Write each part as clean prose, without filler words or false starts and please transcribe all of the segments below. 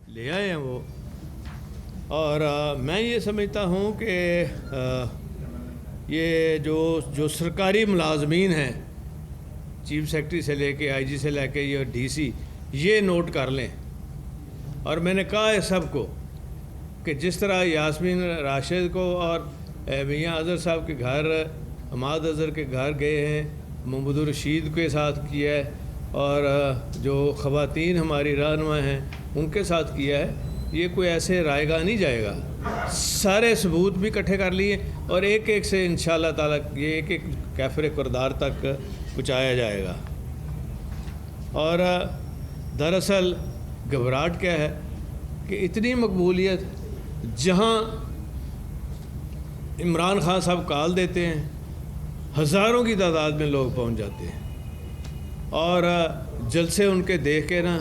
لے آئے ہیں وہ. اور میں یہ سمجھتا ہوں کہ یہ جو سرکاری ملازمین ہیں، چیف سیکرٹری سے لے کے آئی جی سے لے کے یہ ڈی سی، یہ نوٹ کر لیں. اور میں نے کہا ہے سب کو کہ جس طرح یاسمین راشد کو اور میاں اظہر صاحب کے گھر، حماد اظہر کے گھر گئے ہیں، محمد الرشید کے ساتھ کیا ہے، اور جو خواتین ہماری رہنما ہیں ان کے ساتھ کیا ہے، یہ کوئی ایسے رائے گاہ نہیں جائے گا. سارے ثبوت بھی اکٹھے کر لیے اور ایک ایک سے انشاءاللہ تعالیٰ یہ ایک ایک کیفر کردار تک پہنچایا جائے گا. اور دراصل گھبراہٹ کیا ہے کہ اتنی مقبولیت، جہاں عمران خان صاحب کال دیتے ہیں ہزاروں کی تعداد میں لوگ پہنچ جاتے ہیں، اور جلسے ان کے دیکھ کے نا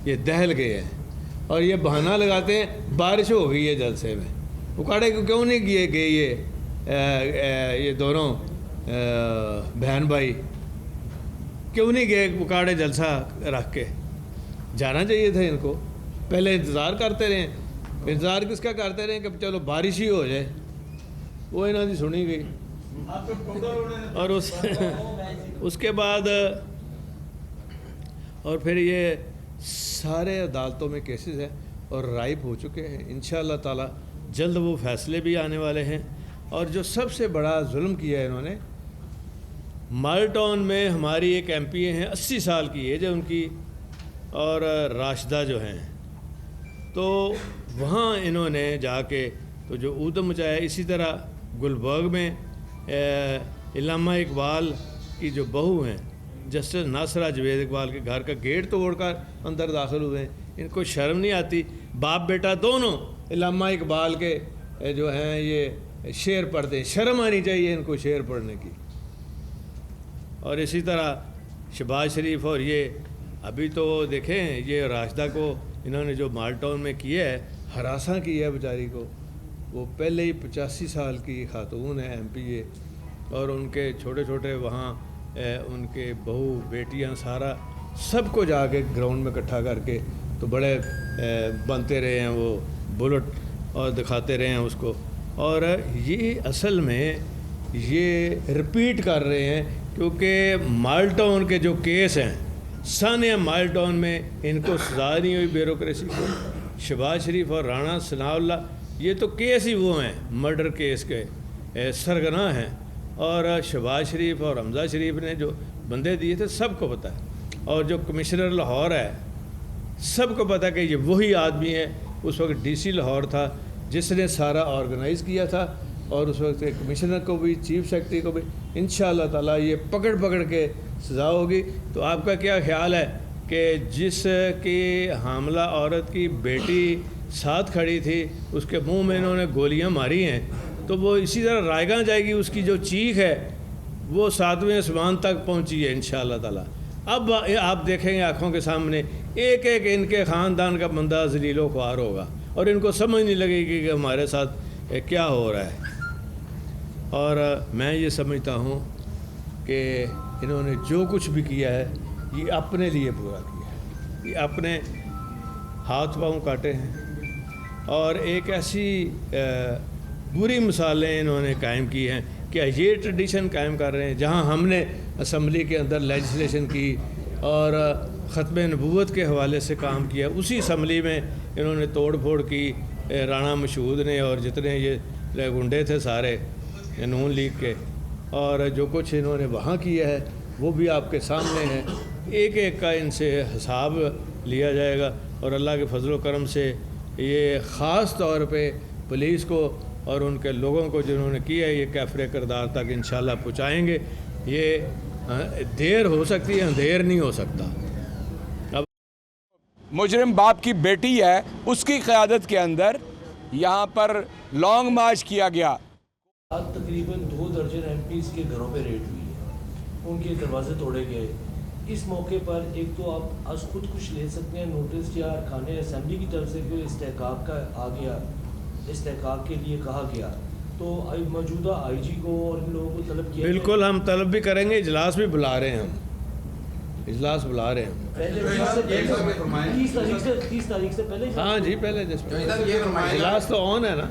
یہ دہل گئے ہیں، اور یہ بہانہ لگاتے ہیں بارش ہو گئی ہے جلسے میں. اکاڑے کو کیوں نہیں کیے گئے یہ دونوں بہن بھائی کیوں نہیں گئے اکاڑے جلسہ رکھ کے؟ جانا چاہیے تھا ان کو. پہلے انتظار کرتے رہے. انتظار کس کا کرتے رہے کہ چلو بارش ہی ہو جائے. وہ انہوں نے سنی گئی. اور اس کے بعد اور پھر یہ سارے عدالتوں میں کیسز ہیں اور رائپ ہو چکے ہیں. انشاءاللہ تعالی جلد وہ فیصلے بھی آنے والے ہیں. اور جو سب سے بڑا ظلم کیا ہے انہوں نے، مال ٹاؤن میں ہماری ایک ایم پی ہیں 80 سال کی ایج ہے ان کی، اور راشدہ جو ہیں، تو وہاں انہوں نے جا کے تو جو اودم مچایا. اسی طرح گلبرگ میں علامہ اقبال کی جو بہو ہیں جسٹس ناصرہ جوید اقبال کے گھر کا گیٹ توڑ کر اندر داخل ہوئے ہیں. ان کو شرم نہیں آتی؟ باپ بیٹا دونوں علامہ اقبال کے جو ہیں یہ شعر پڑھتے ہیں. شرم آنی چاہیے ان کو شعر پڑھنے کی. اور اسی طرح شہباز شریف، اور یہ ابھی تو دیکھیں یہ راشدہ کو انہوں نے جو مال ٹاؤن میں کیا ہے، ہراساں کیا ہے بیچاری کو. وہ پہلے ہی 85 سال کی خاتون ہے ایم پی اے، اور ان کے چھوٹے چھوٹے وہاں ان کے بہو بیٹیاں سارا سب کو جا کے گراؤنڈ میں اکٹھا کر کے تو بڑے بنتے رہے ہیں وہ بلٹ اور دکھاتے رہے ہیں اس کو. اور یہ اصل میں یہ رپیٹ کر رہے ہیں کیونکہ مال ٹاؤن کے جو کیس ہیں، ثانیہ مال ٹاؤن میں ان کو سزا نہیں ہوئی بیوروکریسی کو. شہباز شریف اور رانا ثناء اللہ یہ تو کیس ہی وہ ہیں مرڈر کیس کے سرگناہ ہیں. اور شہباز شریف اور حمزہ شریف نے جو بندے دیے تھے سب کو پتہ ہے. اور جو کمشنر لاہور ہے سب کو پتہ کہ یہ وہی آدمی ہے، اس وقت ڈی سی لاہور تھا جس نے سارا آرگنائز کیا تھا. اور اس وقت کمشنر کو بھی، چیف سیکرٹری کو بھی انشاءاللہ تعالیٰ یہ پکڑ کے سزا ہوگی. تو آپ کا کیا خیال ہے کہ جس کی حاملہ عورت کی بیٹی ساتھ کھڑی تھی اس کے منہ میں انہوں نے گولیاں ماری ہیں، تو وہ اسی طرح رائے گاہ جائے گی. اس کی جو چیخ ہے وہ 7ویں آسمان تک پہنچی ہے انشاءاللہ تعالیٰ. اب آپ دیکھیں گے آنکھوں کے سامنے ایک ایک ان کے خاندان کا بندہ ذلیل و خوار ہوگا، اور ان کو سمجھ نہیں لگے گی کہ ہمارے ساتھ کیا ہو رہا ہے. اور میں یہ سمجھتا ہوں کہ انہوں نے جو کچھ بھی کیا ہے یہ اپنے لیے پورا کیا ہے. یہ اپنے ہاتھ پاؤں کاٹے ہیں، اور ایک ایسی بری مثالیں انہوں نے قائم کی ہیں کہ یہ ٹریڈیشن قائم کر رہے ہیں جہاں ہم نے اسمبلی کے اندر لیجسلیشن کی اور ختم نبوت کے حوالے سے کام کیا، اسی اسمبلی میں انہوں نے توڑ پھوڑ کی. رانا مشہود نے اور جتنے یہ گنڈے تھے سارے نون لیگ کے، اور جو کچھ انہوں نے وہاں کیا ہے وہ بھی آپ کے سامنے ہے. ایک ایک کا ان سے حساب لیا جائے گا. اور اللہ کے فضل و کرم سے یہ خاص طور پہ پولیس کو اور ان کے لوگوں کو جنہوں نے کیا ہے یہ کیفر کردار تک انشاءاللہ پہنچائیں گے. یہ دیر ہو سکتی ہے، اندھیر نہیں ہو سکتا. مجرم باپ کی بیٹی ہے، اس کی قیادت کے اندر یہاں پر لانگ مارچ کیا گیا. آج تقریباً 2 درجن ایم پیز کے گھروں پہ ریڈ ہوئی ہے، ان کے دروازے توڑے گئے. اس موقع پر ایک تو آپ از خود کچھ لے سکتے ہیں نوٹس، یا ارکان اسمبلی کی طرف سے کوئی استحقاق کا آ گیا، استحقاق کے لیے کہا گیا، تو موجودہ آئی جی کو اور ان لوگوں کو طلب کیا؟ بالکل ہم طلب بھی کریں گے، اجلاس بھی بلا رہے ہیں. ہم اجلاس بلا رہے ہیں. پہلے 30 تاریخ سے پہلے ہاں جی پہلے جس میں اجلاس تو آن ہے نا.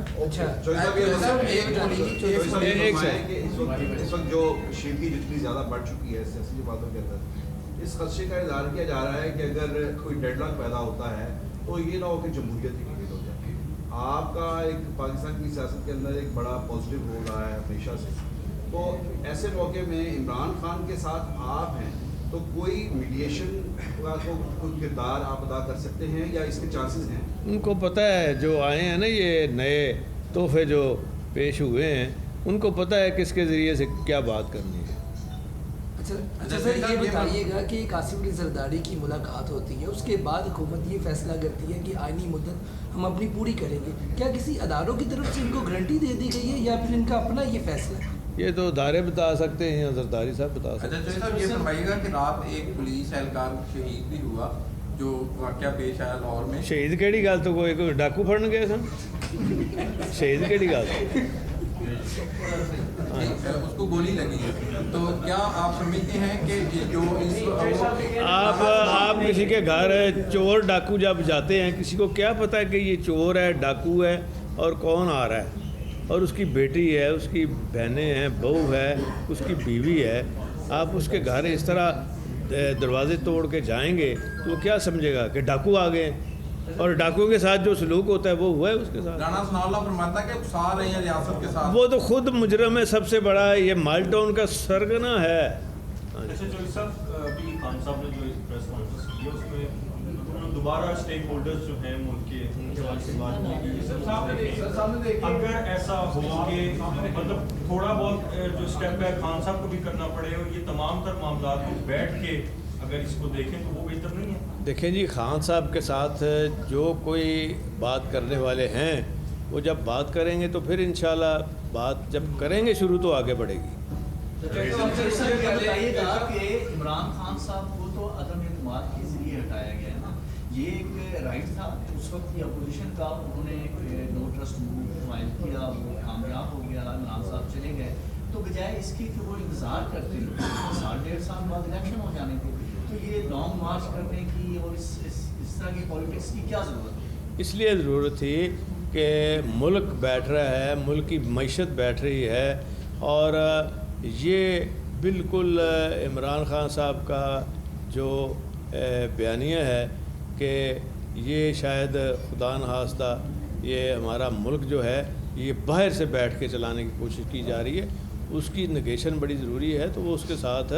ایک سیکنڈ. اس وقت جو کشیدگی جتنی زیادہ بڑھ چکی ہے سیاسی باتوں کے اندر، اس خدشے کا اظہار کیا جا رہا ہے کہ اگر کوئی ڈیڈ لاک پیدا ہوتا ہے تو یہ نہ ہو کہ جمہوریت ہی ٹکٹ ہو جائے. آپ کا ایک پاکستان کی سیاست کے اندر ایک بڑا پازیٹیو رول رہا ہے ہمیشہ سے، تو ایسے موقع میں عمران خان کے ساتھ آپ ہیں تو کوئی میڈیشن کا کوئی کردار آپ ادا کر سکتے ہیں یا اس کے چانسز ہیں؟ ان کو پتہ ہے جو آئے ہیں نا یہ نئے تحفے جو پیش ہوئے ہیں، ان کو پتہ ہے کس کے ذریعے سے کیا بات کرنی ہے. اچھا سر یہ بتائیے گا کہ قاسم علی زرداری کی ملاقات ہوتی ہے، اس کے بعد حکومت یہ فیصلہ کرتی ہے کہ آئینی مدت ہم اپنی پوری کریں گے، کیا کسی اداروں کی طرف سے ان کو گارنٹی دے دی گئی ہے یا پھر ان کا اپنا یہ فیصلہ ہے؟ یہ تو ادارے بتا سکتے ہیں یا زرداری صاحب بتا سکتے ہیں. اچھا صاحب یہ فرمائیے گا کہ رات ایک پولیس اہلکار شہید بھی ہوا جو واقعہ پیش آیا لاہور میں. شہید کیڑی گل تو کوئی ڈاکو پھڑن گئے سن؟ شہید کیڑی گل؟ اس کو گولی لگی ہے، تو کیا آپ سمجھتے ہیں کہ جو آپ کسی کے گھر چور ڈاکو جب جاتے ہیں، کسی کو کیا پتہ ہے کہ یہ چور ہے، ڈاکو ہے اور کون آ رہا ہے، اور اس کی بیٹی ہے، اس کی بہنیں ہیں، بہو ہے، اس کی بیوی ہے. آپ اس کے گھر اس طرح دروازے توڑ کے جائیں گے تو وہ کیا سمجھے گا کہ ڈاکو آ گئے، اور ڈاکو کے ساتھ جو سلوک ہوتا ہے وہ ہوا ہے اس کے ساتھ. رانا ثناء اللہ فرماتا ہے کہ اکسا رہے ہیں ریاست کے ساتھ. وہ تو خود مجرم ہے سب سے بڑا، یہ مال ٹاؤن کا سرگنا ہے. اچھا چوہدری صاحب ابھی خان صاحب نے جو پریس کانفرنس کی ہے اس میں انہوں نے دوبارہ اسٹیک ہولڈرز جو ہیں ملک کے ان کے حوالے سے بات کی کہ سب اگر ایسا ہو کہ مطلب تھوڑا بہت جو اسٹیپ ہے خان صاحب کو بھی کرنا پڑے اور یہ تمام تر معاملات کو بیٹھ کے اگر اس کو دیکھیں تو وہ بہتر نہیں ہے. دیکھیں جی خان صاحب کے ساتھ جو کوئی بات کرنے والے ہیں وہ جب بات کریں گے تو پھر انشاءاللہ بات جب کریں گے شروع تو آگے بڑھے گی. بتائیے گا کہ عمران خان صاحب کو تو عدم اعتماد کے ذریعے ہٹایا گیا ہے نا، یہ ایک رائٹ تھا اس وقت کی اپوزیشن کا، انہوں نے نو ٹرسٹ موو فائل کیا، وہ کامیاب ہو گیا، عمران صاحب چلے گئے، تو بجائے اس کے کہ وہ انتظار کرتے 1.5 سال بعد الیکشن ہو جانے تھے، تو یہ لانگ مارچ کرنے کی اور اس طرح کی پالیٹکس کی کیا ضرورت ہے؟ اس لیے ضرورت تھی کہ ملک بیٹھ رہا ہے، ملک کی معیشت بیٹھ رہی ہے، اور یہ بالکل عمران خان صاحب کا جو بیانیہ ہے کہ یہ شاید خدا نخواستہ یہ ہمارا ملک جو ہے یہ باہر سے بیٹھ کے چلانے کی کوشش کی جا رہی ہے، اس کی نگیشن بڑی ضروری ہے. تو وہ اس کے ساتھ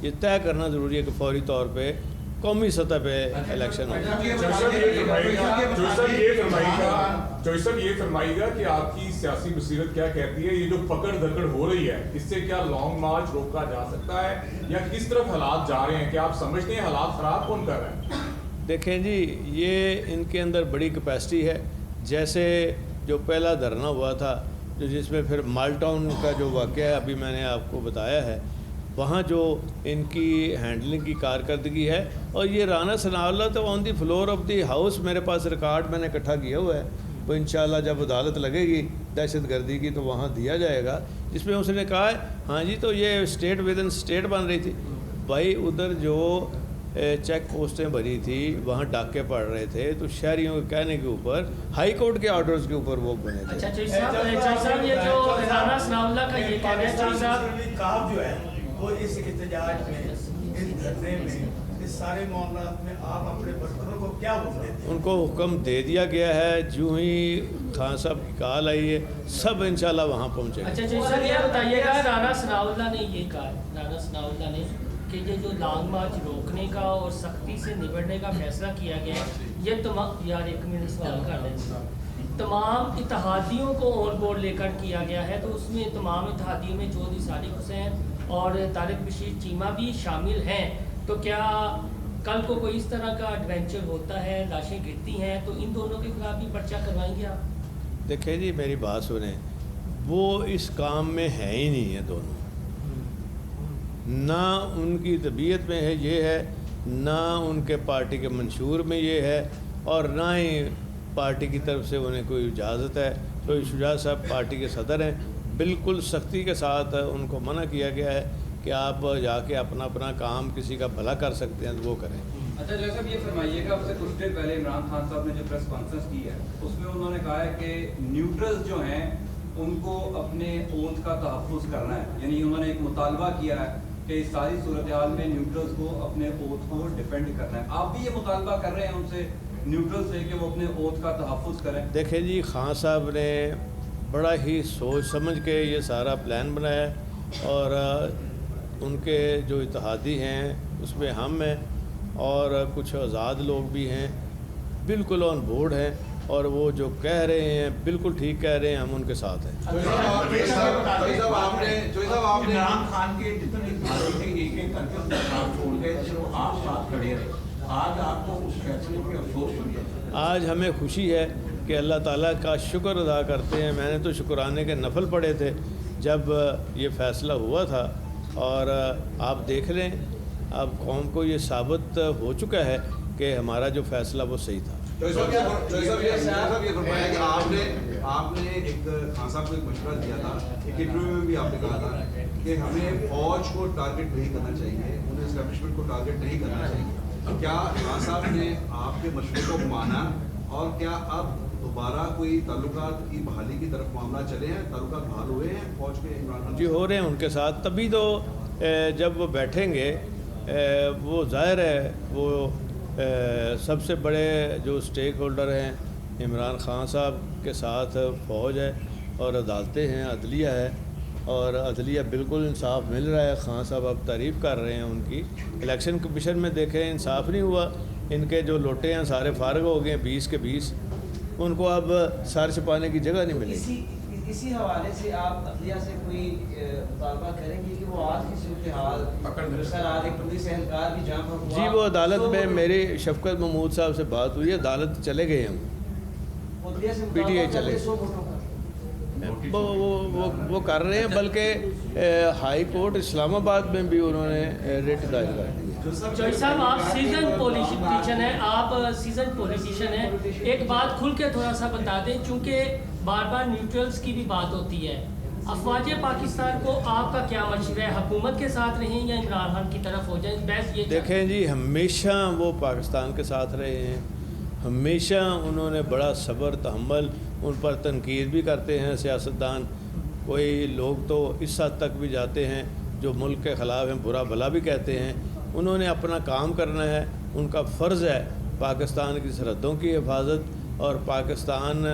یہ طے کرنا ضروری ہے کہ فوری طور پہ قومی سطح پہ الیکشن ہو. چوہدری صاحب یہ فرمائیے گا کہ آپ کی سیاسی بصیرت کیا کہتی ہے، یہ جو پکڑ دکڑ ہو رہی ہے اس سے کیا لانگ مارچ روکا جا سکتا ہے یا کس طرف حالات جا رہے ہیں؟ کیا آپ سمجھتے ہیں حالات خراب کون کر رہے ہیں؟ دیکھیں جی یہ ان کے اندر بڑی کیپیسٹی ہے. جیسے جو پہلا دھرنا ہوا تھا جو جس میں پھر مال ٹاؤن کا جو واقعہ ہے ابھی میں نے آپ کو بتایا ہے، وہاں جو ان کی ہینڈلنگ کی کارکردگی ہے، اور یہ رانا ثناء اللہ تو آن دی فلور آف دی ہاؤس میرے پاس ریکارڈ میں نے اکٹھا کیا ہوا ہے، وہ انشاءاللہ جب عدالت لگے گی دہشت گردی کی تو وہاں دیا جائے گا، جس میں اس نے کہا ہے ہاں جی تو یہ اسٹیٹ ود ان اسٹیٹ بن رہی تھی. بھائی ادھر جو چیک پوسٹیں بھری تھی وہاں ڈاکے پڑ رہے تھے، تو شہریوں کے کہنے کے اوپر ہائی کورٹ کے آرڈرز کے اوپر وہ بنے تھے. اچھا چوہدری صاحب یہ جو رانا ثناء اللہ کا یہ کہنا ہے چوہدری صاحب جو ہے وہ اس احتجاج میں، اس دھرنے میں، اس سارے معاملات میں آپ اپنے برکروں کو کیا حکم دیتے ہیں؟ ان کو حکم دے دیا گیا ہے، جو ہی خان صاحب کی کال آئی ہے سب انشاءاللہ وہاں پہنچے گا. اچھا صاحب یہ بتائیے گا رانا ثناء اللہ نے یہ کہا، رانا ثناء اللہ نے کہ یہ جو لانگ مارچ روکنے کا اور سختی سے نبٹنے کا فیصلہ کیا گیا ہے، یہ تمام یار ایک منٹ سوال کر لیں، تمام اتحادیوں کو آن بورڈ لے کر کیا گیا ہے، تو اس میں تمام اتحادیوں میں چودھری صادق حسین اور طارق بشیر چیمہ بھی شامل ہیں، تو کیا کل کو کوئی اس طرح کا ایڈونچر ہوتا ہے، لاشیں گرتی ہیں، تو ان دونوں کے خلاف بھی پرچہ کروائیں گے آپ؟ دیکھیں جی میری بات سنیں، وہ اس کام میں ہے ہی نہیں ہے دونوں، نہ ان کی طبیعت میں ہے یہ ہے، نہ ان کے پارٹی کے منشور میں یہ ہے، اور نہ ہی پارٹی کی طرف سے انہیں کوئی اجازت ہے. تو شجاع صاحب پارٹی کے صدر ہیں، بالکل سختی کے ساتھ ان کو منع کیا گیا ہے کہ آپ جا کے اپنا اپنا کام کسی کا بھلا کر سکتے ہیں تو وہ کریں۔ اچھا جیسا یہ فرمائیے گا، اب سے کچھ دیر پہلے عمران خان صاحب نے جو پریس کانفرنس کی ہے اس میں انہوں نے کہا ہے کہ نیوٹرلز جو ہیں ان کو اپنے اوتھ کا تحفظ کرنا ہے، یعنی انہوں نے ایک مطالبہ کیا ہے کہ اس ساری صورتحال میں نیوٹرلز کو اپنے اوتھ کو ڈیفینڈ کرنا ہے۔ آپ بھی یہ مطالبہ کر رہے ہیں ان سے نیوٹرل سے کہ وہ اپنے اوتھ کا تحفظ کریں؟ دیکھیں جی، خان صاحب نے بڑا ہی سوچ سمجھ کے یہ سارا پلان بنایا ہے، اور ان کے جو اتحادی ہیں اس میں ہم ہیں اور کچھ آزاد لوگ بھی ہیں، بالکل آن بورڈ ہیں، اور وہ جو کہہ رہے ہیں بالکل ٹھیک کہہ رہے ہیں، ہم ان کے ساتھ ہیں۔ عمران خان کے جتنے اتحادی تھے ایک ایک کر کے ساتھ چھوڑ گئے تھے، وہ آپ ساتھ کھڑے رہے، آج آپ کو اس فیصلے پہ افسوس ہوتا ہے؟ آج ہمیں خوشی ہے کہ اللہ تعالیٰ کا شکر ادا کرتے ہیں۔ میں نے تو شکرانے کے نفل پڑھے تھے جب یہ فیصلہ ہوا تھا، اور آپ دیکھ لیں اب قوم کو یہ ثابت ہو چکا ہے کہ ہمارا جو فیصلہ وہ صحیح تھا۔ آپ نے ایک خان صاحب کو ایک مشورہ دیا تھا، ایک انٹرویو میں بھی آپ نے کہا تھا کہ ہمیں فوج کو ٹارگٹ نہیں کرنا چاہیے، انہیں اسٹیبلشمنٹ کو ٹارگٹ نہیں کرنا چاہیے۔ کیا خان صاحب نے آپ کے مشورے کو مانا، اور کیا اب دوبارہ کوئی تعلقات کی بحالی کی طرف معاملہ چلے ہیں، تعلقات بحال ہوئے ہیں فوج کے عمران خان؟ جی ہو رہے ہیں ان کے ساتھ، تبھی تو جب وہ بیٹھیں گے وہ ظاہر ہے وہ سب سے بڑے جو اسٹیک ہولڈر ہیں عمران خان صاحب کے ساتھ فوج ہے اور عدالتیں ہیں، عدلیہ ہے، اور عدلیہ بالکل انصاف مل رہا ہے۔ خان صاحب اب تعریف کر رہے ہیں ان کی۔ الیکشن کمیشن میں دیکھیں انصاف نہیں ہوا، ان کے جو لوٹے ہیں سارے فارغ ہو گئے ہیں، 20 کے 20، ان کو اب سر چھپانے کی جگہ نہیں ملے گی۔ اسی حوالے سے آپ عدلیہ سے کوئی مطالبہ کریں گے کہ وہ آج کی صورتحال آج ایک پولیس اہلکار بھی جہاں پر جی وہ عدالت میں میری شفقت محمود صاحب سے بات ہوئی ہے، عدالت چلے گئے ہم، پی ٹی آئی چلے، وہ کر رہے ہیں، بلکہ ہائی کورٹ اسلام آباد میں بھی انہوں نے ریٹ دائر کر دی۔ جوئی صاحب آپ سیزن پولیٹیشین ہیں، آپ سیزن پولیٹیشین ہیں، ایک بات کھل کے تھوڑا سا بتا دیں، چونکہ بار بار نیوٹرلز کی بھی بات ہوتی ہے، افواج پاکستان کو آپ کا کیا مشورہ ہے، حکومت کے ساتھ رہیں یا عمران خان کی طرف ہو جائیں؟ بس یہ دیکھیں جی، ہمیشہ وہ پاکستان کے ساتھ رہے ہیں، ہمیشہ انہوں نے بڑا صبر تحمل، ان پر تنقید بھی کرتے ہیں سیاستدان، کوئی لوگ تو اس حد تک بھی جاتے ہیں جو ملک کے خلاف ہیں، برا بھلا بھی کہتے ہیں۔ انہوں نے اپنا کام کرنا ہے، ان کا فرض ہے پاکستان کی سرحدوں کی حفاظت اور پاکستان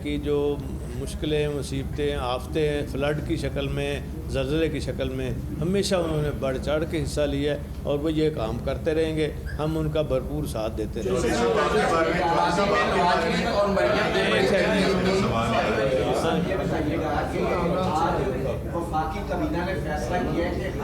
کی جو مشکلیں، مصیبتیں، آفتیں ہیں، فلڈ کی شکل میں، زلزلے کی شکل میں، ہمیشہ انہوں نے بڑھ چڑھ کے حصہ لیا ہے اور وہ یہ کام کرتے رہیں گے، ہم ان کا بھرپور ساتھ دیتے رہیں گے۔ وفاقی کابینہ نے فیصلہ کیا ہے کہ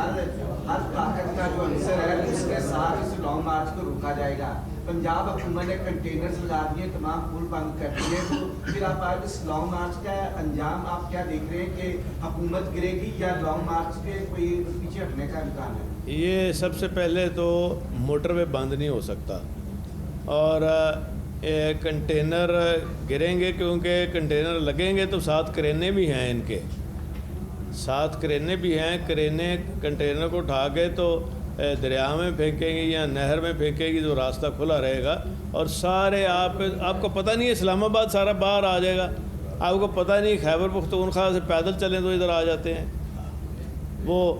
ہر طاقت کا جو عنصر ہے اس کے ساتھ اس لانگ مارچ کو روکا جائے گا۔ پنجاب حکومت نے کنٹینرز لگا دیے، تمام پل بند کر دیے، تو پھر آپ اس لانگ مارچ کا انجام آپ کیا دیکھ رہے ہیں کہ حکومت گرے گی یا لانگ مارچ کے کوئی پیچھے ہٹنے کا امکان ہے؟ یہ سب سے پہلے تو موٹر وے بند نہیں ہو سکتا، اور کنٹینر گریں گے کیونکہ کنٹینر لگیں گے تو ساتھ کرینے بھی ہیں، ان کے ساتھ کرینے بھی ہیں، کرینے کنٹینر کو اٹھا کے تو دریا میں پھینکیں گی یا نہر میں پھینکے گی تو راستہ کھلا رہے گا، اور سارے آپ کو پتہ نہیں ہے اسلام آباد سارا باہر آ جائے گا، آپ کو پتہ نہیں خیبر پختونخوا سے پیدل چلیں تو ادھر آ جاتے ہیں، وہ